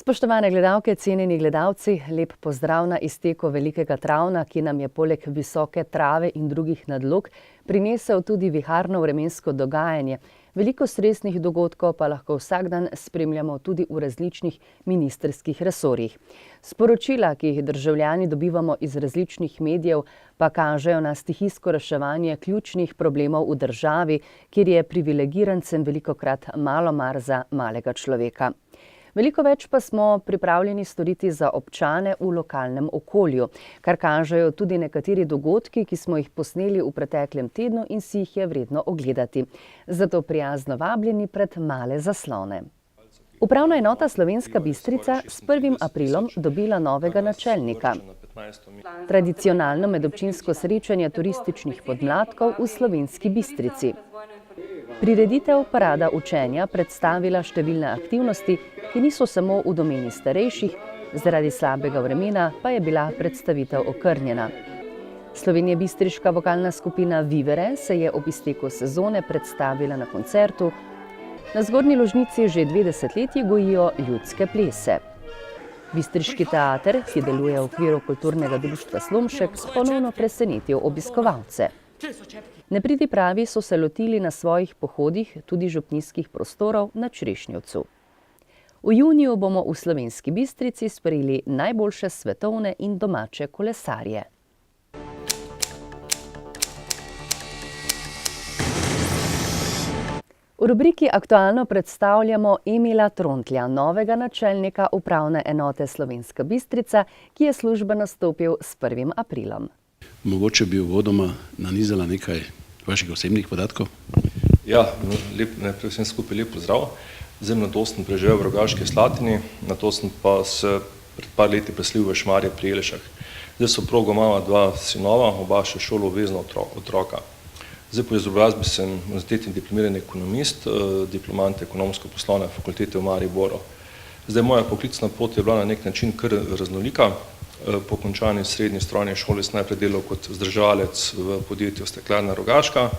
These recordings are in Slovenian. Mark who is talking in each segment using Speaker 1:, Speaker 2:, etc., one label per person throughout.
Speaker 1: Spoštovane gledalke, cenjeni gledalci, lep pozdrav na izteku velikega travna, ki nam je poleg visoke trave in drugih nadlog prinesel tudi viharno vremensko dogajanje. Veliko stresnih dogodkov pa lahko vsak dan spremljamo tudi v različnih ministrskih resorjih. Sporočila, ki jih državljani dobivamo iz različnih medijev, pa kažejo na stihijsko reševanje ključnih problemov v državi, kjer je privilegirancem velikokrat malo mar za malega človeka. Veliko več pa smo pripravljeni storiti za občane v lokalnem okolju, kar kažejo tudi nekateri dogodki, ki smo jih posneli v preteklem tednu in si jih je vredno ogledati. Zato prijazno vabljeni pred male zaslone. Upravna enota Slovenska Bistrica s 1. aprilom dobila novega načelnika. Tradicionalno medobčinsko srečanje turističnih podmladkov v Slovenski Bistrici. Prireditev Parada učenja predstavila številne aktivnosti, ki niso samo v domeni starejših, zaradi slabega vremena pa je bila predstavitev okrnjena. Slovenjebistriška vokalna skupina Vivere se je ob izteku sezone predstavila na koncertu. Na Zgornji Ložnici že 2 desetletji gojijo ljudske plese. Bistriški teater, ki deluje v okviru kulturnega društva Slomšek, ponovno presenetil obiskovalce. Nepridipravi so se lotili na svojih pohodih tudi župnijskih prostorov na Črešnjevcu. V juniju bomo v Slovenski Bistrici sprejeli najboljše svetovne in domače kolesarje. V rubriki Aktualno predstavljamo Emila Trontlja, novega načelnika upravne enote Slovenska Bistrica, ki je službeno stopil s 1. aprilom.
Speaker 2: Mogoče bi uvodoma nanizala nekaj vaših osebnih podatkov?
Speaker 3: Ja, najprej vsem skupaj lep pozdrav. Zdaj mladost sem preživel v Rogaški Slatini, nato sem pa se pred par leti preselil v Šmarje pri Jelšah. Zdaj soprogo imava 2 sinova, oba še šoloobvezna otroka. Zdaj po izobrazbi sem univerzitetni diplomirani ekonomist, diplomant ekonomsko-poslovne fakultete v Mariboru. Zdaj moja poklicna pot je bila na nek način kar raznolika. Po končani srednji strojni šoli sem najprej delal kot vzdrževalec v podjetju Steklarna Rogaška,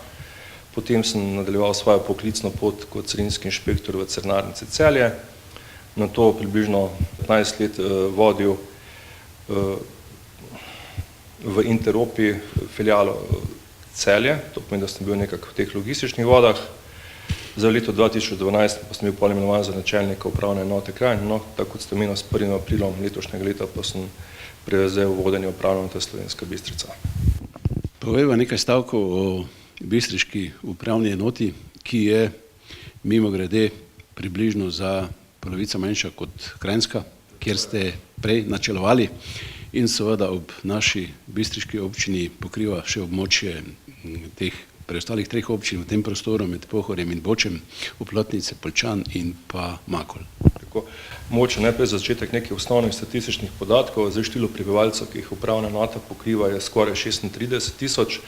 Speaker 3: potem sem nadaljeval svojo poklicno pot kot carinski inšpektor v Carnarnici Celje, nato približno 15 let vodil v Interopi filialo Celje, to pomeni, da sem bil nekako v teh logističnih vodah. Za leto 2012 pa sem bil poimenovan za načelnika upravne enote Kranj, no, tako kot ste omenili, s 1. aprilom letošnjega leta pa sem prevzel vodenje upravne enote Slovenska Bistrica.
Speaker 2: Povejva nekaj stavkov o bistriški upravni enoti, ki je mimogrede približno za polovico manjša kot kranjska, kjer ste prej načelovali, in seveda ob naši bistriški občini pokriva še območje teh preostalih 3 občin v tem prostoru med Pohorjem in Bočem, Oplotnice, Poljčan in pa Makol.
Speaker 3: Mogoče najprej za začetek nekaj osnovnih statističnih podatkov. Zdaj število prebivalcev, ki jih upravna enota pokriva, je skoraj 36 tisoč,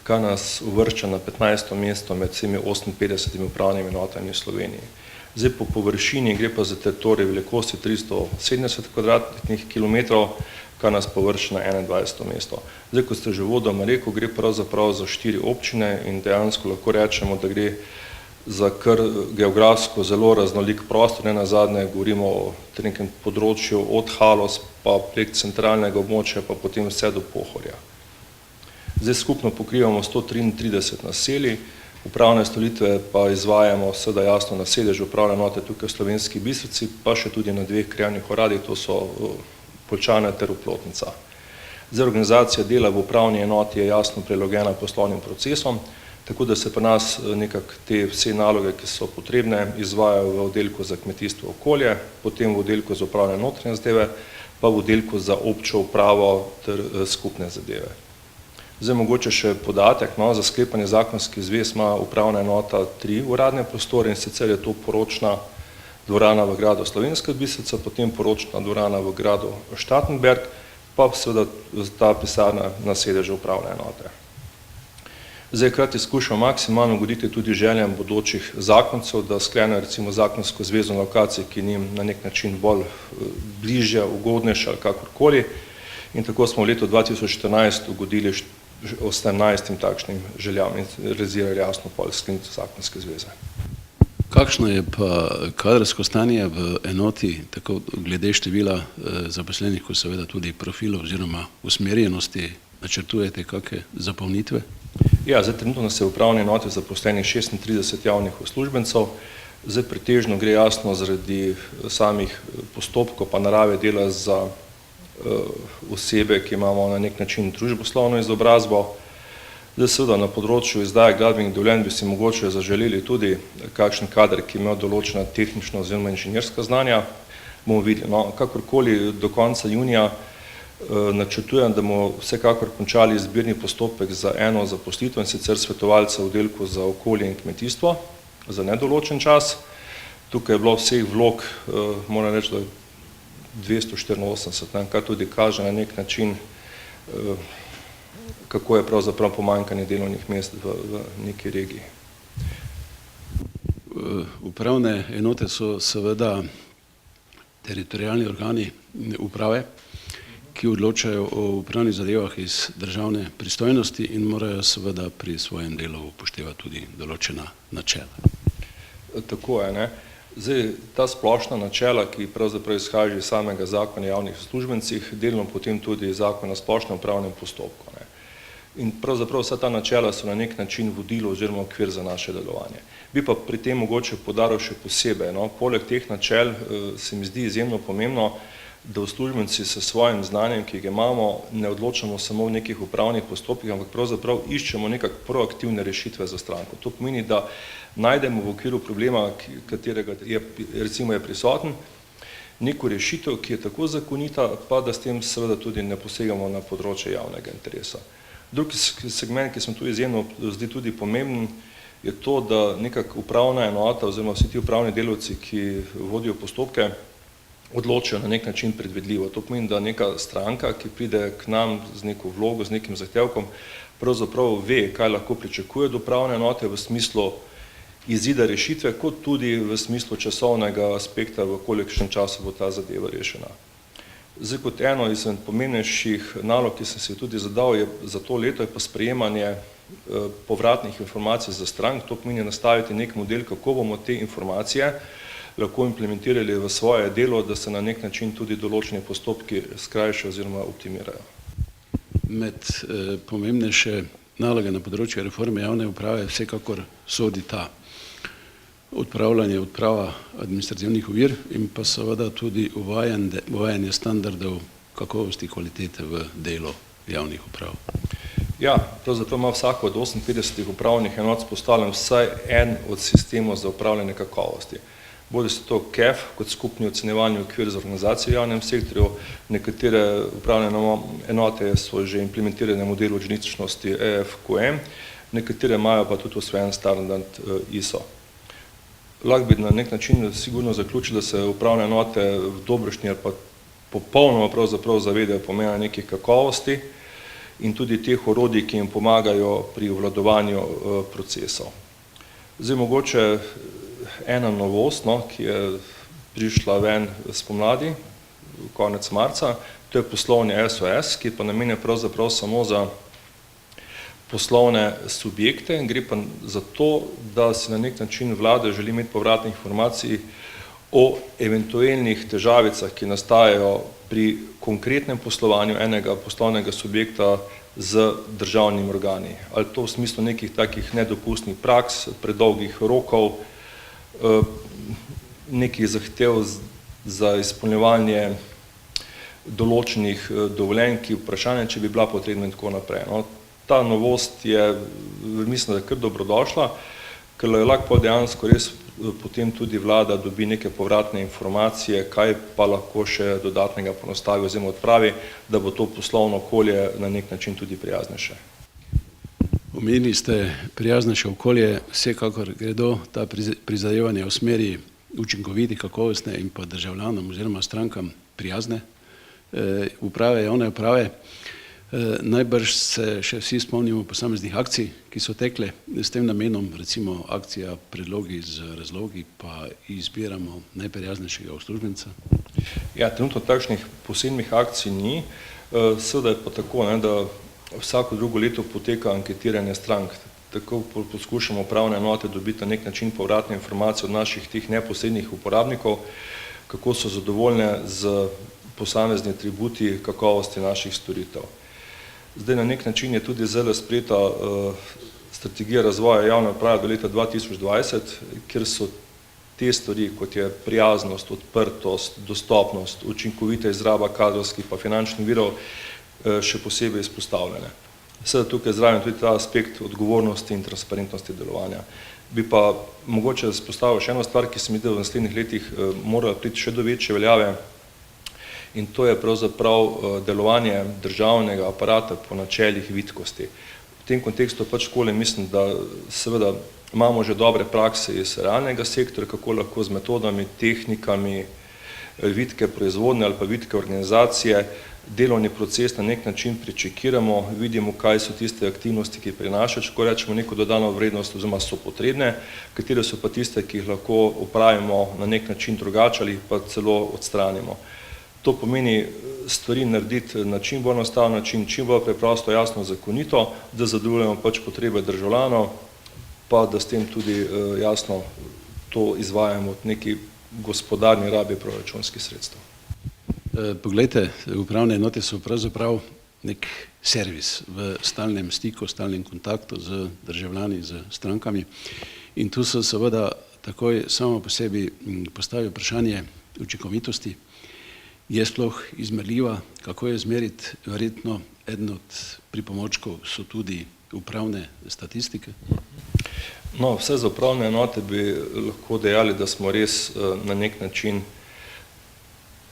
Speaker 3: kar nas uvršča na 15. mesto med vsemi 58 upravnimi enotami v Sloveniji. Zdaj po površini gre pa za teritorij velikosti 370 kvadratnih kilometrov, kar nas površča na 21. mesto. Zdaj, kot ste že uvodoma rekel, gre pravzaprav za 4 občine in dejansko lahko rečemo, da gre za kar geografsko zelo raznolik prostor. Nenazadnje govorimo o nekem področju od Haloz pa prek centralnega območja pa potem vse do Pohorja. Zdaj skupno pokrivamo 133 naselij, upravne storitve pa izvajamo seveda jasno na sedežu upravne enote tukaj v Slovenski Bistrici, pa še tudi na 2 krajevnih uradih, to so Poljčane ter Oplotnica. Zdaj organizacija dela v upravni enoti je jasno prilagojena poslovnim procesom, tako da se pri nas nekako te vse naloge, ki so potrebne, izvajajo v oddelku za kmetijstvo okolje, potem v oddelku za upravne notranje zadeve, pa v oddelku za občo upravo ter skupne zadeve. Zdaj mogoče še podatek, za sklepanje zakonskih zvez ima upravna enota 3 uradne prostore, in sicer je to poročna dvorana v gradu Slovenska Bistrica, potem poročna dvorana v gradu Štatenberg, pa seveda ta pisarna na sedežu upravne enote. Zdaj hkrati skušamo maksimalno ugoditi tudi željam bodočih zakoncev, da sklenejo recimo zakonsko zvezo na lokaciji, ki njim na nek način bolj bližja, ugodnejša ali kakorkoli. In tako smo v letu 2014 ugodili 18 takšnim željam in realizirali jasno pol sklenitev zakonske zveze.
Speaker 2: Kakšno je pa kadrovsko stanje v enoti, tako glede števila zaposlenih, kot seveda tudi profilov oziroma usmerjenosti, načrtujete kakšne zapolnitve?
Speaker 3: Ja, zdaj trenutno nas je v upravni enoti zaposlenih 36 javnih uslužbencev. Zdaj pretežno gre jasno zaradi samih postopkov pa narave dela za osebe, ki imamo na nek način družboslovno izobrazbo. Zdaj seveda na področju izdaje gradbenih dovoljenj bi si mogoče zaželeli tudi kakšen kader, ki ima določena tehnična oziroma inženirska znanja. Bomo videli, no, kakorkoli do konca junija načrtujem, da bomo vsekakor končali izbirni postopek za eno zaposlitev, in sicer svetovalca v oddelku za okolje in kmetijstvo za nedoločen čas. Tukaj je bilo vseh vlog, moram reči, da 284, kar tudi kaže na nek način, kako je pravzaprav pomanjkanje delovnih mest v neki regiji.
Speaker 2: Upravne enote so seveda teritorialni organi uprave, ki odločajo o upravnih zadevah iz državne pristojnosti in morajo seveda pri svojem delu upoštevati tudi določena načela.
Speaker 3: Tako je, ne. Zdaj, ta splošna načela, ki pravzaprav izhajajo iz samega zakona o javnih uslužbencih, delno potem tudi zakon o splošnem upravnem postopku, ne. In pravzaprav vsa ta načela so na nek način vodilo oziroma okvir za naše delovanje. Bi pa pri tem mogoče poudaril še posebej, no, poleg teh načel se mi zdi izjemno pomembno, da uslužbenci s svojim znanjem, ki ga imamo, ne odločamo samo v nekih upravnih postopkih, ampak pravzaprav iščemo nekak proaktivne rešitve za stranko. To pomeni, da najdemo v okviru problema, katerega recimo je prisoten, neko rešitev, ki je tako zakonita, pa da s tem seveda tudi ne posegamo na področje javnega interesa. Drugi segment, ki se mi tu izjemno zdi tudi pomemben, je to, da nekak upravna enota oziroma vsi ti upravni delavci, ki vodijo postopke, odločijo na nek način predvidljivo. To pomeni, da neka stranka, ki pride k nam z neko vlogo, z nekim zahtevkom, pravzaprav ve, kaj lahko pričakuje od upravne enote v smislu izida rešitve, kot tudi v smislu časovnega aspekta, v kolikšnem času bo ta zadeva rešena. Zdaj, kot eno izmed pomembnejših nalog, ki sem si tudi zadal za to leto, je pa sprejemanje povratnih informacij za strank. To pomeni nastaviti nek model, kako bomo te informacije lahko implementirali v svoje delo, da se na nek način tudi določeni postopki skrajšajo oziroma optimirajo.
Speaker 2: Med pomembnejše naloge na področju reforme javne uprave vsekakor sodi ta odprava administrativnih ovir in pa seveda tudi uvajanje standardov kakovosti, kvalitete v delo javnih uprav.
Speaker 3: Ja, pravzaprav ima vsako od 58 upravnih enot vzpostavljen vsaj en od sistemov za upravljanje kakovosti. Bodi se to KEF kot skupni ocenjevalni okvir za organizacijo v javnem sektorju, nekatere upravne enote so že implementirane v modelu odličnosti EFQM, nekatere imajo pa tudi osvojen standard ISO. Lahko bi na nek način sigurno zaključili, da se upravne enote v dobršni ali pa popolnoma pravzaprav zavedajo pomena nekih kakovosti in tudi teh orodij, ki jim pomagajo pri obvladovanju procesov. Zdaj mogoče ena novost, no, ki je prišla ven spomladi, konec marca, to je poslovni SOS, ki pa namenja pravzaprav samo za poslovne subjekte, gre pa za to, da si na nek način vlada želi imeti povratnih informacij o eventualnih težavicah, ki nastajajo pri konkretnem poslovanju enega poslovnega subjekta z državnimi organi. Ali to v smislu nekih takih nedopustnih praks, predolgih rokov, nekih zahtev za izpolnjevanje določenih dovoljenj, ki vprašanje, če bi bila potrebna in tako naprej. No, ta novost je, mislim, da je kar dobrodošla, ker lahko dejansko res potem tudi vlada dobi neke povratne informacije, kaj pa lahko še dodatnega ponostavi oziroma odpravi, da bo to poslovno okolje na nek način tudi prijaznejše.
Speaker 2: Omenili ste prijaznejše okolje, vsekakor gredo ta prizadevanja v smeri učinkovite, kakovostne in pa državljanom oziroma strankam prijazne uprave, javne uprave. Najbrž se še vsi spomnimo posameznih akcij, ki so tekle s tem namenom, recimo akcija Predlogi z razlogi, pa izbiramo najprijaznejšega uslužbenca.
Speaker 3: Ja, trenutno takšnih posebnih akcij ni, seveda je pa tako, ne, da vsako drugo leto poteka anketiranje strank. tako poskušamo upravne enote dobiti na nek način povratne informacije od naših teh neposrednih uporabnikov, kako so zadovoljne z posamezni atributi kakovosti naših storitev. Zdaj na nek način je tudi zelo sprejeta strategija razvoja javne uprave do leta 2020, kjer so te stvari, kot je prijaznost, odprtost, dostopnost, učinkovita izraba kadrovskih pa finančnih virov še posebej izpostavljene. Seveda tukaj zraven tudi ta aspekt odgovornosti in transparentnosti delovanja. Bi pa mogoče izpostavil še eno stvar, ki se mi zdi v naslednjih letih mora priti še do večje veljave, in to je pravzaprav delovanje državnega aparata po načelih vitkosti. V tem kontekstu pač takole mislim, da seveda imamo že dobre prakse iz realnega sektorja, kako lahko z metodami, tehnikami, vitke proizvodne ali pa vitke organizacije delovni proces na nek način prečekiramo, vidimo, kaj so tiste aktivnosti, ki prinašajo, če rečemo, neko dodano vrednost oziroma so potrebne, katere so pa tiste, ki jih lahko opravimo na nek način drugače ali pa celo odstranimo. To pomeni stvari narediti na čim bolj enostaven način, čim bolj preprosto, jasno, zakonito, da zadovoljujemo pač potrebe državljanov, pa da s tem tudi jasno to izvajamo od neki gospodarni rabi proračunskih sredstev.
Speaker 2: Poglejte, upravne enote so pravzaprav nek servis v stalnem stiku, stalnem kontaktu z državljani, z strankami, in tu se seveda takoj samo po sebi postavi vprašanje učinkovitosti. Je sploh izmerljiva, kako je izmeriti? Verjetno eden od pripomočkov so tudi upravne statistike.
Speaker 3: No, vse za upravne enote bi lahko dejali, da smo res na nek način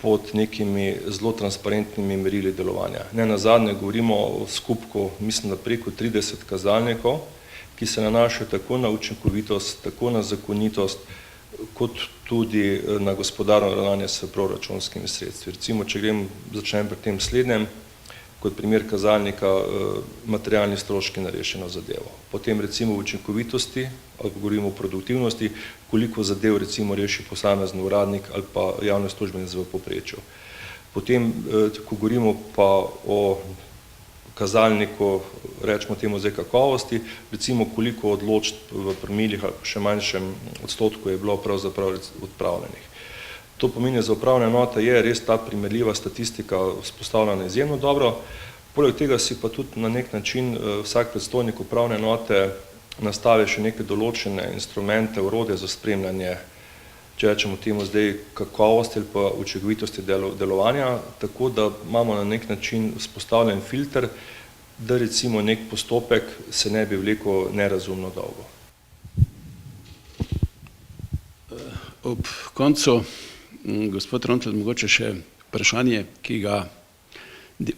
Speaker 3: pod nekimi zelo transparentnimi merili delovanja. Ne nazadnje govorimo o skupku, mislim, da preko 30 kazalnikov, ki se nanašajo tako na učinkovitost, tako na zakonitost, kot tudi na gospodarno ravnanje s proračunskimi sredstvi. Recimo, če začnem pri tem slednjem, kot primer kazalnika materialni stroški na rešeno zadevo. Potem recimo v učinkovitosti, ali govorimo o produktivnosti, koliko zadev recimo reši posamezni uradnik ali pa javni uslužbenec v povprečju. Potem, ko govorimo pa o kazalniku, rečemo temu zdaj kakovosti, recimo koliko odločb v promilih ali še manjšem odstotku je bilo pravzaprav odpravljenih. To pomeni, za upravne enote je res ta primerljiva statistika vzpostavljena izjemno dobro. Poleg tega si pa tudi na nek način vsak predstojnik upravne enote nastavi še neke določene instrumente, orodje za spremljanje, če rečemo temu zdaj kakovosti ali pa učinkovitosti delovanja, tako da imamo na nek način vzpostavljen filter, da recimo nek postopek se ne bi vlekel nerazumno dolgo.
Speaker 2: Ob koncu, gospod Trontelj, mogoče še vprašanje,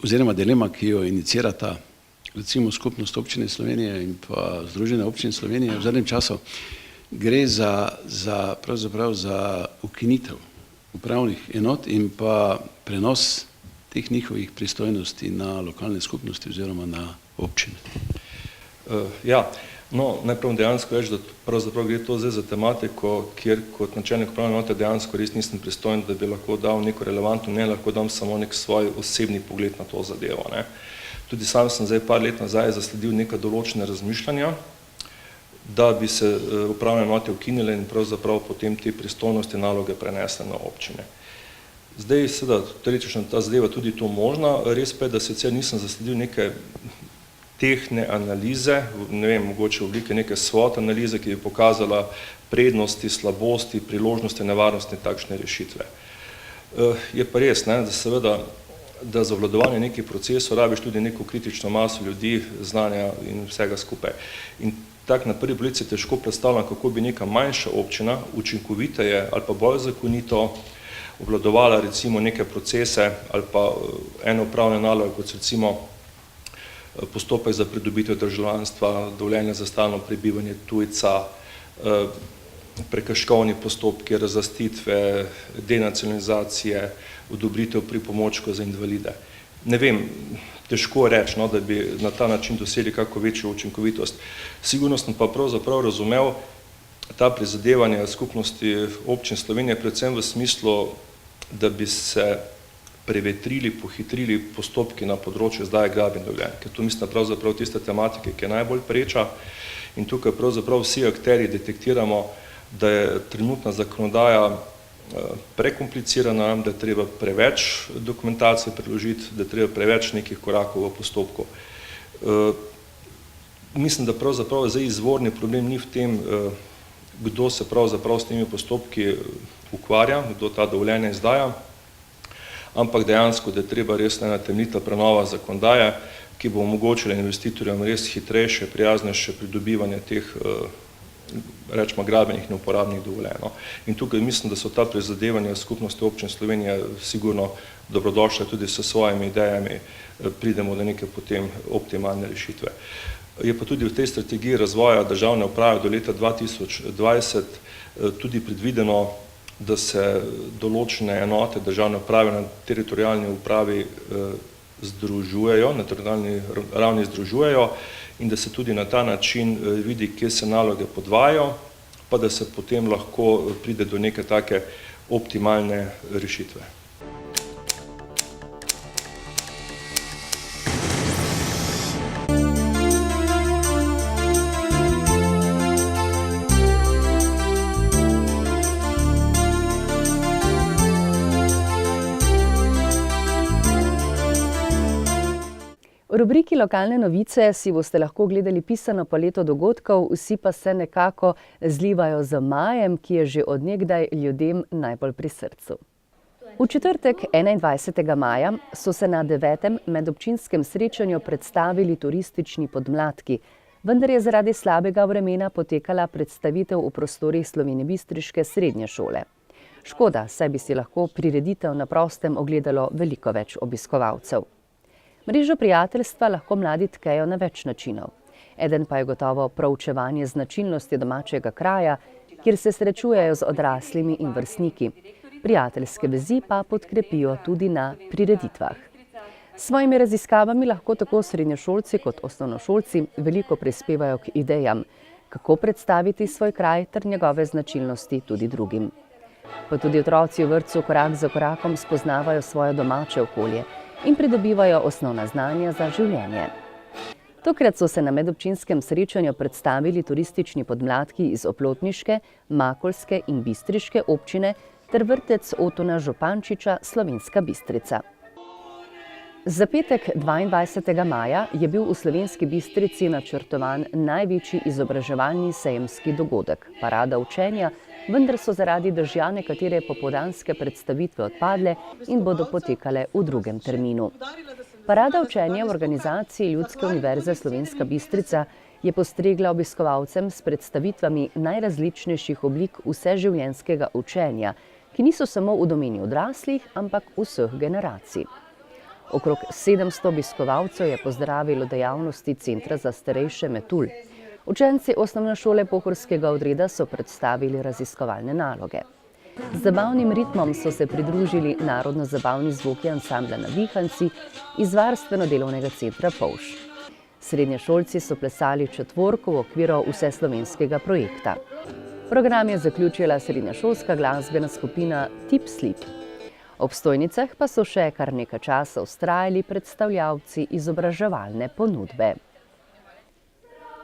Speaker 2: oziroma dilema, ki jo inicirata recimo Skupnost občine Slovenije in pa Združenje občin Slovenije v zadnjem času. Gre pravzaprav za ukinitev upravnih enot in pa prenos teh njihovih pristojnosti na lokalne skupnosti oziroma na občine.
Speaker 3: Ja, no, najprej dejansko reči, da pravzaprav gre to zdaj za tematiko, kjer kot načelnik upravne enote dejansko res nisem pristojen, da bi lahko dal neko relevantno, ne lahko dam samo nek svoj osebni pogled na to zadevo. Tudi sam sem zdaj par let nazaj zasledil neka določene razmišljanja, da bi se upravne enote ukinile in pravzaprav potem te pristojnosti naloge prenesle na občine. Zdaj seveda teoretično ta zadeva tudi to možna, res pa je, da sicer nisem zasledil neke tehne analize, ne vem, mogoče v obliki neke SWOT analize, ki bi pokazala prednosti, slabosti, priložnosti, nevarnosti takšne rešitve. Je pa res, da seveda, da za obvladovanje nekih procesov rabiš tudi neko kritično maso ljudi, znanja in vsega skupaj. In tako na prvi pogled si težko predstavljam, kako bi neka manjša občina učinkoviteje ali pa bolj zakonito obvladovala recimo neke procese ali pa eno upravne naloge, kot recimo postopek za pridobitev državljanstva, dovoljenje za stalno prebivanje tujca, prekrškovni postopki, razlastitve, denacionalizacije, odobritev pripomočkov za invalide. Ne vem, težko reči, da bi na ta način dosegli kako večjo učinkovitost. Sigurno sem pa pravzaprav razumel ta prizadevanja Skupnosti občin Slovenije, predvsem v smislu, da bi se prevetrili, pohitrili postopki na področju izdaje gradbenih dovoljenj, ker tu mislim pravzaprav tiste tematike, ki je najbolj pereča In tukaj pravzaprav vsi akterji detektiramo, da je trenutna zakonodaja prekomplicirana, da je treba preveč dokumentacije priložiti, da je treba preveč nekih korakov v postopku. Mislim, da pravzaprav zdaj izvorni problem ni v tem, kdo se pravzaprav s temi postopki ukvarja, kdo ta dovoljenja izdaja, ampak dejansko, da je treba res ena temeljita prenova zakonodaje, ki bo omogočila investitorjem res hitrejše, prijaznejše pridobivanje teh, rečemo, gradbenih in uporabnih dovoljenj. In tukaj mislim, da so ta prizadevanja Skupnosti občin Slovenije sigurno dobrodošle tudi s svojimi idejami, pridemo do neke potem optimalne rešitve. Je pa tudi v tej strategiji razvoja državne uprave do leta 2020 tudi predvideno, da se določene enote državne uprave na teritorialni upravi združujejo, na teritorialni ravni združujejo in da se tudi na ta način vidi, kje se naloge podvajajo, pa da se potem lahko pride do neke take optimalne rešitve.
Speaker 1: V rubriki Lokalne novice si boste lahko gledali pisano paleto dogodkov, vsi pa se nekako zlivajo z majem, ki je že od nekdaj ljudem najbolj pri srcu. V četrtek 21. maja so se na 9. medobčinskem srečanju predstavili turistični podmladki, vendar je zaradi slabega vremena potekala predstavitev v prostorih slovenjebistriške srednje šole. Škoda, saj bi si lahko prireditev na prostem ogledalo veliko več obiskovalcev. Mrežo prijateljstva lahko mladi tkejo na več načinov. Eden pa je gotovo proučevanje značilnosti domačega kraja, kjer se srečujejo z odraslimi in vrstniki. Prijateljske vezi pa podkrepijo tudi na prireditvah. S svojimi raziskavami lahko tako srednješolci kot osnovnošolci veliko prispevajo k idejam, kako predstaviti svoj kraj ter njegove značilnosti tudi drugim. Pa tudi otroci v vrtcu korak za korakom spoznavajo svoje domače okolje in pridobivajo osnovna znanja za življenje. Tokrat so se na medobčinskem srečanju predstavili turistični podmladki iz oplotniške, makoljske in bistriške občine ter vrtec Otona Župančiča Slovenska Bistrica. Za petek 22. maja je bil v Slovenski Bistrici načrtovan največji izobraževalni sejemski dogodek, parada učenja, vendar so zaradi dežja nekatere popoldanske predstavitve odpadle in bodo potekale v drugem terminu. Parada učenja v organizaciji Ljudske univerze Slovenska Bistrica je postregla obiskovalcem s predstavitvami najrazličnejših oblik vseživljenjskega učenja, ki niso samo v domeni odraslih, ampak vseh generacij. Okrog 700 obiskovalcev je pozdravilo dejavnosti Centra za starejše Metulj. Učenci osnovne šole Pohorskega odreda so predstavili raziskovalne naloge. Z zabavnim ritmom so se pridružili narodno-zabavni zvoki ansambla Navihanci iz varstveno-delovnega centra Polž. Srednješolci so plesali četvorko v okviru vseslovenskega projekta. Program je zaključila srednješolska glasbena skupina Tip Slip. Ob stojnicah pa so še kar nekaj časa vztrajali predstavljavci izobraževalne ponudbe.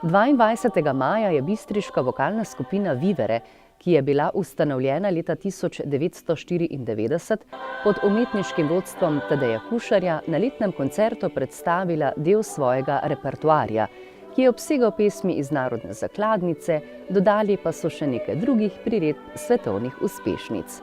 Speaker 1: 22. maja je bistriška vokalna skupina Vivere, ki je bila ustanovljena leta 1994 pod umetniškim vodstvom Tadeja Kušarja, na letnem koncertu predstavila del svojega repertoarja, ki je obsegal pesmi iz narodne zakladnice, dodali pa so še nekaj drugih priredb svetovnih uspešnic.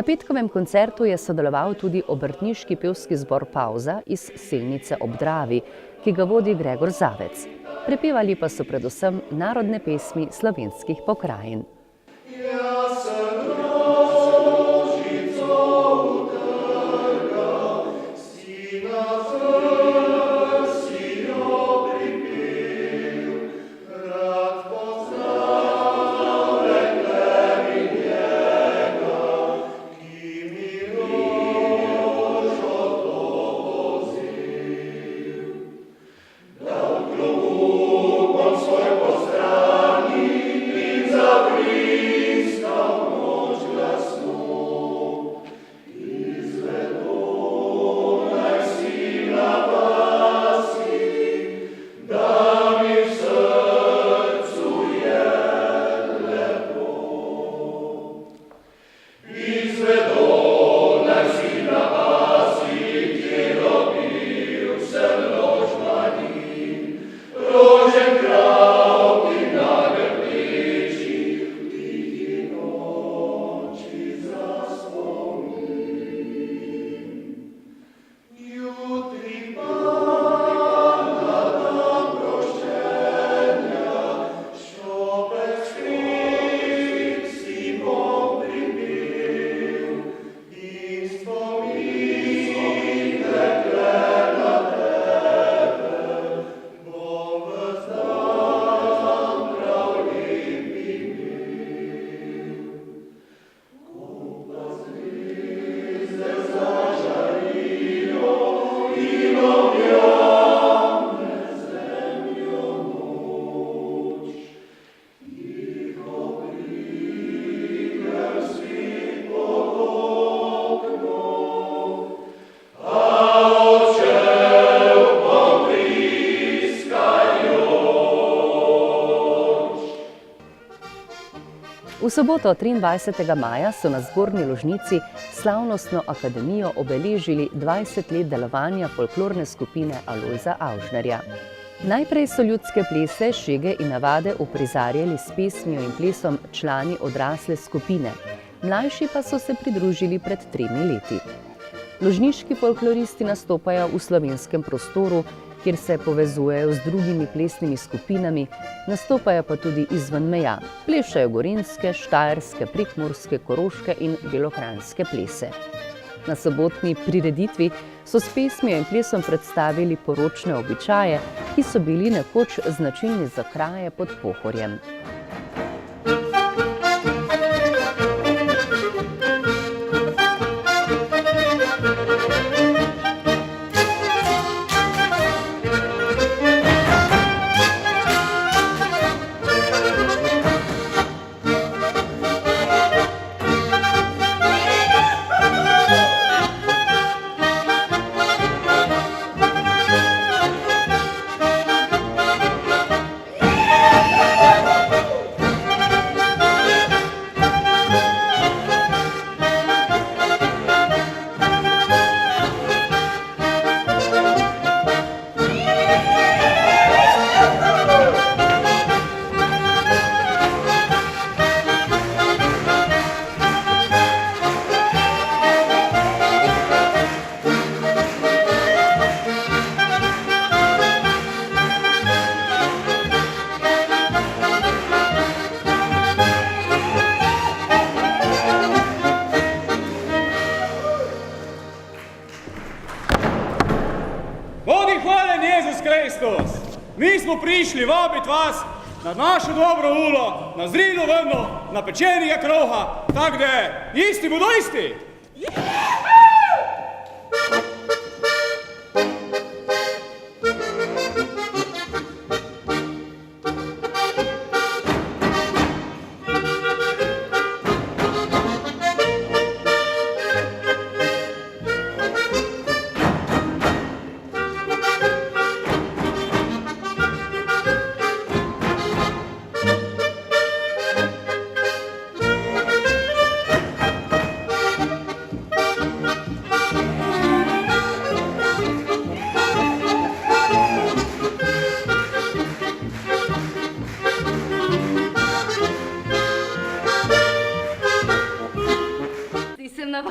Speaker 1: petkovem koncertu je sodeloval tudi obrtniški pevski zbor Pavza iz Selnice ob Dravi, ki ga vodi Gregor Zavec. Prepevali pa so predvsem narodne pesmi slovenskih pokrajin. V soboto 23. maja so na Zgornji Lužnici slavnostno akademijo obeležili 20 let delovanja folklorne skupine Alojza Avžnerja. Najprej so ljudske plese, šege in navade uprizarjali s pesmijo in plesom člani odrasle skupine, mlajši pa so se pridružili pred 3 leti. Lužniški folkloristi nastopajo v slovenskem prostoru, kjer se povezujejo z drugimi plesnimi skupinami, nastopajo pa tudi izven meja, plešajo gorenjske, štajerske, prekmurske, koroške in belokranjske plese. Na sobotni prireditvi so s pesmijo in plesom predstavili poročne običaje, ki so bili nekoč značilni za kraje pod Pohorjem.
Speaker 4: Mi smo prišli vabiti vas na našo dobro ulo, na zrilo vrno, na pečenega kroha, tako da isti bodo isti.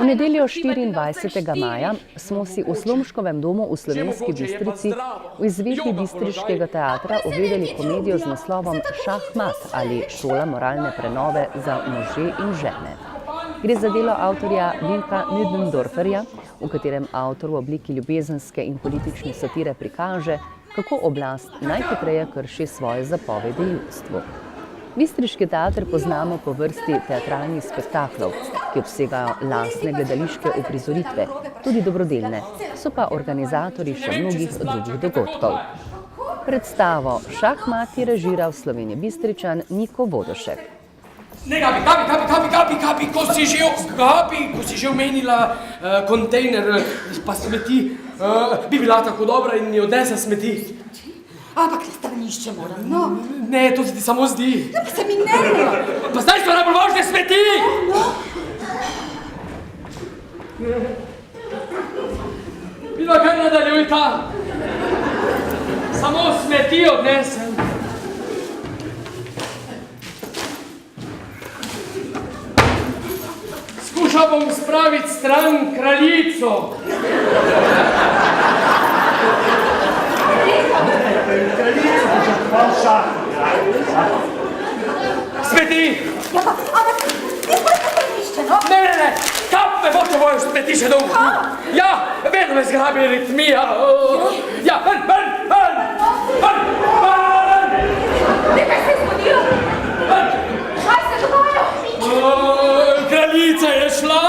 Speaker 1: V nedeljo 24. maja smo si v Slomškovem domu v Slovenski Bistrici v izvedbi Bistriškega teatra ogledali komedijo z naslovom Šahmat ali šola moralne prenove za može in žene. Gre za delo avtorja Vinka Nüdendorferja, v katerem avtor v obliki ljubezenske in politične satire prikaže, kako oblast najhitreje krši svoje zapovedi ljudstvu. Bistriški teater poznamo po vrsti teatralnih spektaklov, ki obsegajo lastne gledališke uprizoritve, tudi dobrodelne, so pa organizatorji še mnogih drugih dogodkov. Predstavo Šahmat je režiral Slovenje Bistričan Niko Vodošek.
Speaker 5: Ne, Gabi, ko si že omenila kontejner pa smeti, bi bila tako dobra in mi odnese smeti.
Speaker 6: Ampak na stranišče moram, no.
Speaker 5: Ne, to se ti samo zdi.
Speaker 6: Pa se mi ne.
Speaker 5: Pa zdaj so najbolj važne smeti! Vidva, kar nadaljujta. Samo smeti odnesem. Skušal bom spraviti stran kraljico. Smeti!
Speaker 6: Ja, ampak ti pa na stranišče, no.
Speaker 5: Ne, kam me bo tvoje smeti še dolgo? Ja, vedno me zgrabi ritmija. Ja, ven!
Speaker 6: Nekaj se je zgodilo. Kaj se dogaja?
Speaker 5: Kraljica je šla!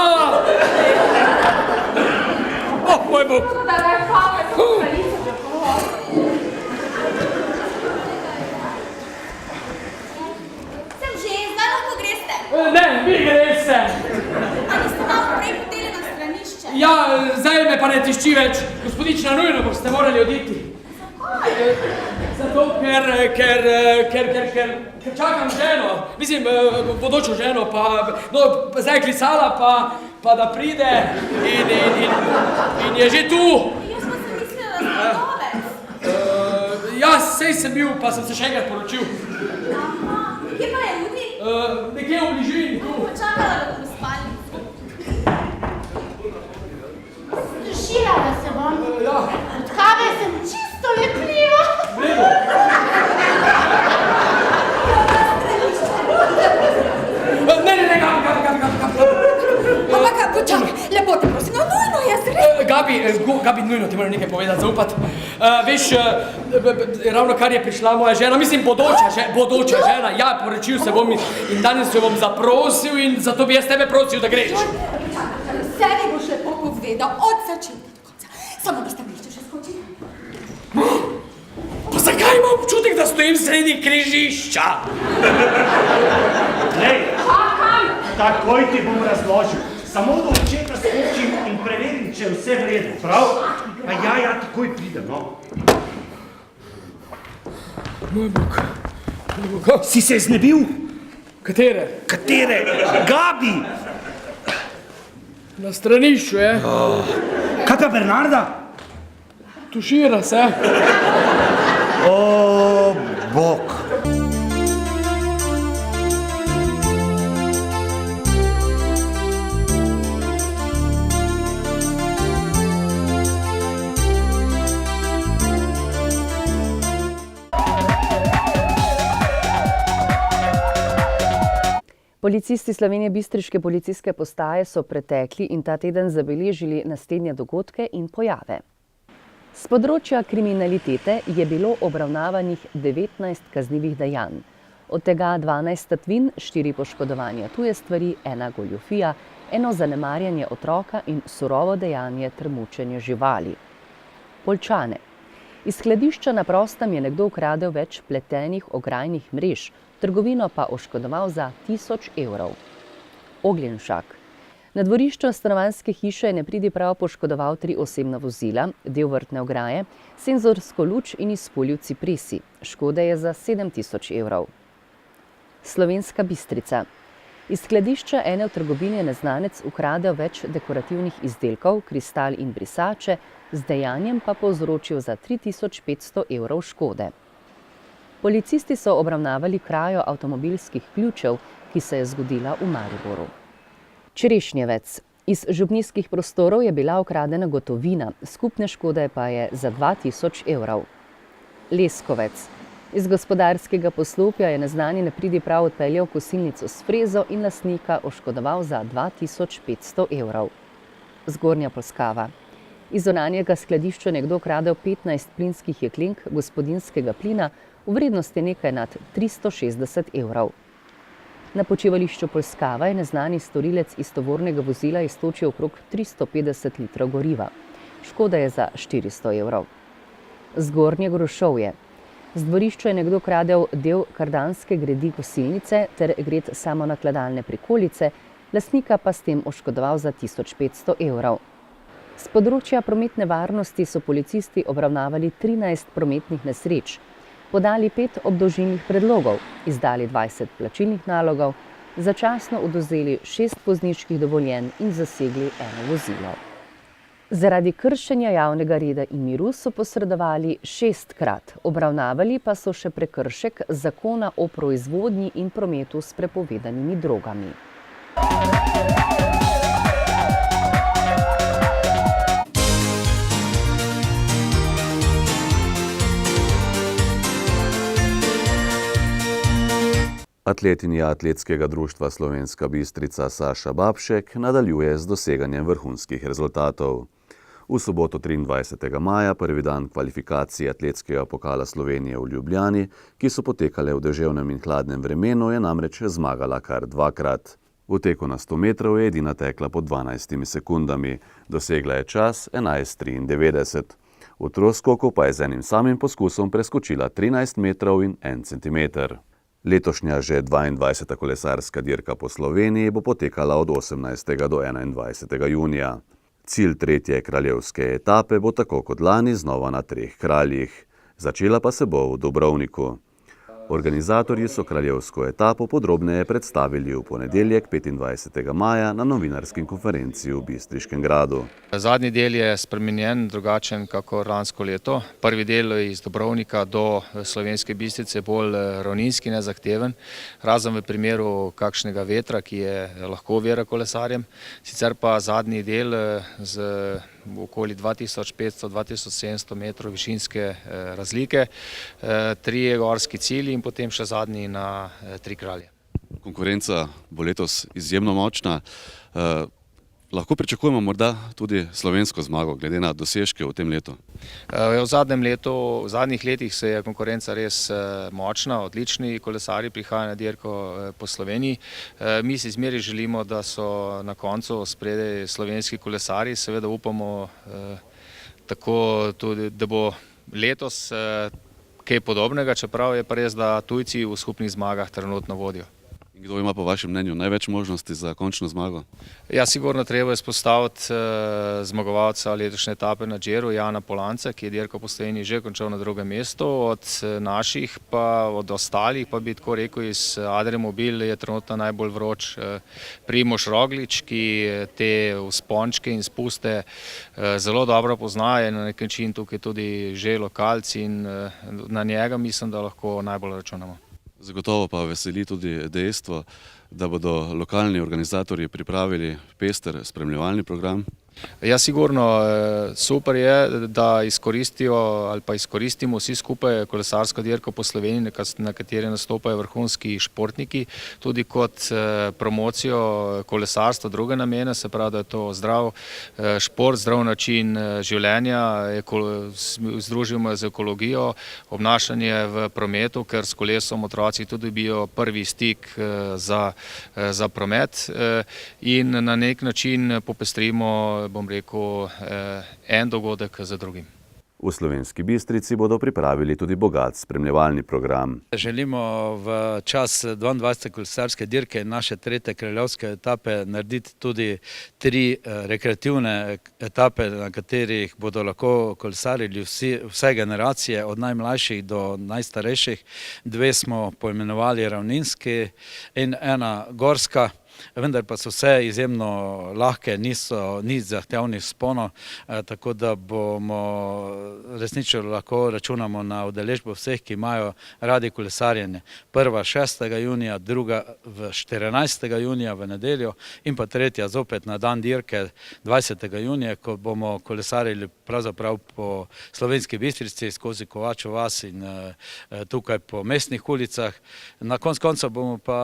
Speaker 5: Moj Bog!
Speaker 6: Da je fame za kraljico žrtvovala. Sem že, zdaj lahko greste.
Speaker 5: Ne, vi greste!
Speaker 6: A niste malo prej hoteli na stranišče?
Speaker 5: Ja, zdaj me pa ne tišči več. Gospodična, nujno boste morali oditi. Zato, ker čakam ženo, mislim, bodočo ženo, pa zdaj je klicala, pa da pride in je že tu.
Speaker 6: Jaz pa sem mislila, da ste novec.
Speaker 5: Ja, sej sem bil, pa sem se še enkrat poročil.
Speaker 6: Aha, kje pa je Ludi?
Speaker 5: Nekje v bližini, tu.
Speaker 6: Počakala, da bom spali. Širala se bom.
Speaker 5: Ja.
Speaker 6: Od kave sem čisto lepljiva.
Speaker 5: Vredo. Ne, Gabi.
Speaker 6: Ampak, počakaj, lepo te prosim, no nujno, jaz res.
Speaker 5: Gabi, nujno ti moram nekaj povedati, zaupati. Veš, ravno kar je prišla moja žena, mislim, bodoča žena, ja, poročil se bom in danes jo bom zaprosil in zato bi jaz tebe prosil, da greš.
Speaker 6: Vse mi boš lepo povedal, od začetka do konca. Samo bi stališče še skočili.
Speaker 5: Pa zakaj imam občutek, da stojim sredi križišča?
Speaker 7: Lej, takoj ti bom razložil. Samo do očeta skočim in preverim, če je vse v redu, prav? Pa ja, takoj pridem, no.
Speaker 5: Moj Bog.
Speaker 7: Si se znebil?
Speaker 5: Katere?
Speaker 7: Katere? Gabi!
Speaker 5: Na stranišču je.
Speaker 7: Kaj pa Bernarda?
Speaker 5: Tušira se.
Speaker 7: O, Bog.
Speaker 1: Policisti Slovenje Bistriške policijske postaje so pretekli in ta teden zabeležili naslednje dogodke in pojave. S področja kriminalitete je bilo obravnavanih 19 kaznivih dejanj, od tega 12 tatvin, 4 poškodovanja tuje stvari, 1 goljufija, 1 zanemarjanje otroka in surovo dejanje ter mučenje živali. Poljčane. Iz skladišča na prostem je nekdo ukradel več pletenih ograjnih mrež, trgovino pa oškodoval za 1000 evrov. Ogljenšak. Na dvorišču stanovanjske hiše je nepridiprav poškodoval 3 osebna vozila, del vrtne ograje, senzorsko luč in izpulil cipresi. Škode je za 7000 evrov. Slovenska Bistrica. Iz skladišča ene v trgovini je neznanec ukradel več dekorativnih izdelkov, kristal in brisače, z dejanjem pa povzročil za 3500 evrov škode. Policisti so obravnavali krajo avtomobilskih ključev, ki se je zgodila v Mariboru. Čerešnjevec. Iz župnijskih prostorov je bila ukradena gotovina, skupne škode pa je za 2000 evrov. Leskovec. Iz gospodarskega poslopja je neznani nepridiprav odpeljal kosilnico s frezo in lastnika oškodoval za 2500 evrov. Zgornja Polskava. Iz zunanjega skladišča nekdo kradel 15 plinskih jeklenk gospodinjskega plina v vrednosti nekaj nad 360 evrov. Na počivališču Polskava je neznani storilec iz tovornega vozila iztočil okrog 350 litrov goriva. Škoda je za 400 evrov. Zgornje Grošovje. Z dvorišča je nekdo kradel del kardanske gredi kosilnice ter gred samonakladalne prikolice, lastnika pa s tem oškodoval za 1500 evrov. Z področja prometne varnosti so policisti obravnavali 13 prometnih nesreč, podali 5 obdolžilnih predlogov, izdali 20 plačilnih nalogov, začasno odvzeli 6 vozniških dovoljenj in zasegli 1 vozilo. Zaradi kršenja javnega reda in miru so posredovali 6-krat, obravnavali pa so še prekršek zakona o proizvodnji in prometu s prepovedanimi drogami.
Speaker 8: Atletinja Atletskega društva Slovenska Bistrica Saša Babšek nadaljuje z doseganjem vrhunskih rezultatov. V soboto 23. maja, prvi dan kvalifikacij atletskega pokala Slovenije v Ljubljani, ki so potekale v deževnem in hladnem vremenu, je namreč zmagala kar 2-krat. V teku na 100 metrov je edina tekla po 12 sekundami, dosegla je čas 11:93. V troskoku pa je z enim samim poskusom preskočila 13 metrov in 1 centimeter. Letošnja že 22. kolesarska dirka po Sloveniji bo potekala od 18. do 21. junija. Cilj 3. kraljevske etape bo tako kot lani znova na 3 kraljih. Začela pa se bo v Dubrovniku. Organizatorji so kraljevsko etapo podrobneje predstavili v ponedeljek 25. maja na novinarski konferenci v Bistriškem gradu.
Speaker 9: Zadnji del je spremenjen, drugačen kakor lansko leto. Prvi del iz Dubrovnika do Slovenske Bistrice bolj ravninski, nezahteven, razen v primeru kakšnega vetra, ki je lahko ovira kolesarjem. Sicer pa zadnji del z okoli 2500-2700 metrov višinske razlike, 3 gorski cilji in potem še zadnji na 3 kralje.
Speaker 10: Konkurenca bo letos izjemno močna. Lahko pričakujemo morda tudi slovensko zmago, glede na dosežke v tem letu?
Speaker 9: V zadnjih letih se je konkurenca res močna, odlični kolesarji prihajajo na dirko po Sloveniji. Mi si zmeraj želimo, da so na koncu spredaj slovenski kolesarji, seveda upamo tako tudi, da bo letos kaj podobnega, čeprav je pa res, da tujci v skupnih zmagah trenutno vodijo.
Speaker 10: Kdo ima po vašem mnenju največ možnosti za končno zmago?
Speaker 9: Ja, sigurno treba izpostaviti zmagovalca letošnje etape na Džiru, Jana Polanca, ki je dirko po Sloveniji že končal na 2. mestu. Od naših pa, od ostalih pa bi tako rekel, iz Adria Mobil je trenutno najbolj vroč Primož Roglič, ki te vzpončke in spuste zelo dobro pozna, je na nek način tukaj tudi že lokalc in na njega mislim, da lahko najbolj računamo.
Speaker 10: Zagotovo pa veseli tudi dejstvo, da bodo lokalni organizatorji pripravili pester spremljevalni program.
Speaker 9: Ja, sigurno super je, da izkoristijo ali pa izkoristimo vsi skupaj kolesarsko dirko po Sloveniji, na kateri nastopajo vrhunski športniki, tudi kot promocijo kolesarstva, druge namene, se pravi, da je to zdrav šport, zdrav način življenja, združimo z ekologijo, obnašanje v prometu, ker s kolesom otroci tudi dobijo prvi stik za promet in na nek način popestrimo, bom rekel, en dogodek za drugim.
Speaker 8: V Slovenski Bistrici bodo pripravili tudi bogat spremljevalni program.
Speaker 11: Želimo v čas 22. kolesarske dirke naše 3. kraljevske etape narediti tudi 3 rekreativne etape, na katerih bodo lahko kolesarili vse generacije, od najmlajših do najstarejših. 2 smo poimenovali ravninski in 1 gorska. vendar pa so vse izjemno lahke, ni zahtevnih vzponov, tako da bomo resnično lahko računamo na udeležbo vseh, ki imajo radi kolesarjenje. Prva 6. junija, druga 14. junija v nedeljo in pa tretja zopet na dan dirke 20. junija, ko bomo kolesarili pravzaprav po Slovenski Bistrici skozi Kovačev vas in tukaj po mestnih ulicah. Na koncu bomo pa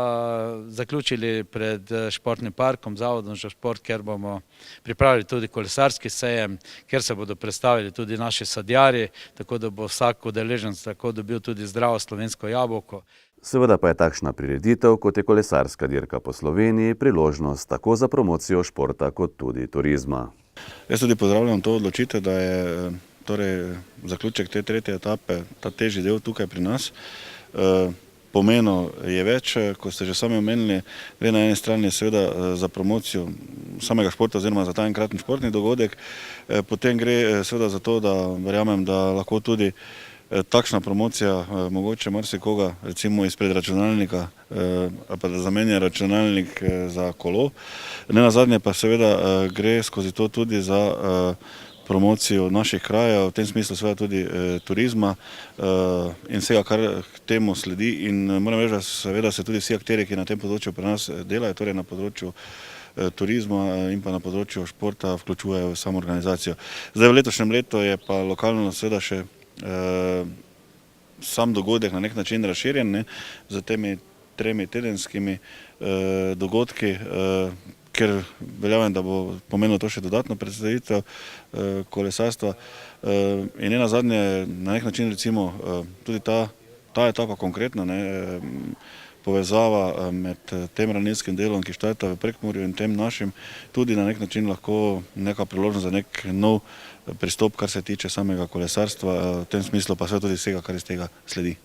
Speaker 11: zaključili pred športnim parkom, Zavodom za šport, kjer bomo pripravili tudi kolesarski sejem, kjer se bodo predstavili tudi naši sadjarji, tako da bo vsak udeleženec tako dobil tudi zdravo slovensko jabolko.
Speaker 8: Seveda pa je takšna prireditev, kot je kolesarska dirka po Sloveniji, priložnost tako za promocijo športa kot tudi turizma.
Speaker 12: Jaz tudi pozdravljam to odločitev, da je zaključek te tretje etape, ta težji del tukaj pri nas. Pomenov je več, kot ste že sami omenili, gre na eni strani seveda za promocijo samega športa oziroma za ta enkratni športni dogodek, potem gre seveda za to, da verjamem, da lahko tudi takšna promocija mogoče marsikoga, recimo izpred računalnika, pa da zamenja računalnik za kolo. Nenazadnje pa seveda gre skozi to tudi za promocijo naših krajev, v tem smislu seveda tudi turizma in vsega, kar k temu sledi. In moram reči, da seveda se tudi vsi akterji, ki na tem področju pri nas delajo, torej na področju turizma in pa na področju športa, vključujejo v samo organizacijo. Zdaj v letošnjem letu je pa lokalno seveda še sam dogodek na nek način razširjen z temi 3 tedenskimi dogodki, ker veljavim, da bo pomenilo to še dodatno predstavitev kolesarstva. In nenazadnje na nek način recimo tudi ta etapa konkretno, povezava med tem ravninskim delom, ki štarta v Prekmurju, in tem našim, tudi na nek način lahko neka priložnost za nek nov pristop, kar se tiče samega kolesarstva, v tem smislu pa tudi vsega, kar iz tega sledi.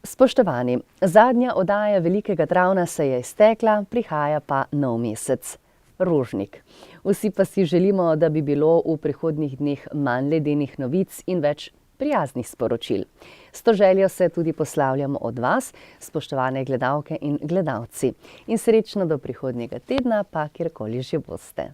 Speaker 1: Spoštovani, zadnja oddaja Velikega travna se je iztekla, prihaja pa nov mesec, Rožnik. Vsi pa si želimo, da bi bilo v prihodnjih dneh manj ledenih novic in več prijaznih sporočil. S to željo se tudi poslavljamo od vas, spoštovane gledalke in gledalci. In srečno do prihodnjega tedna, pa kjerkoli že boste.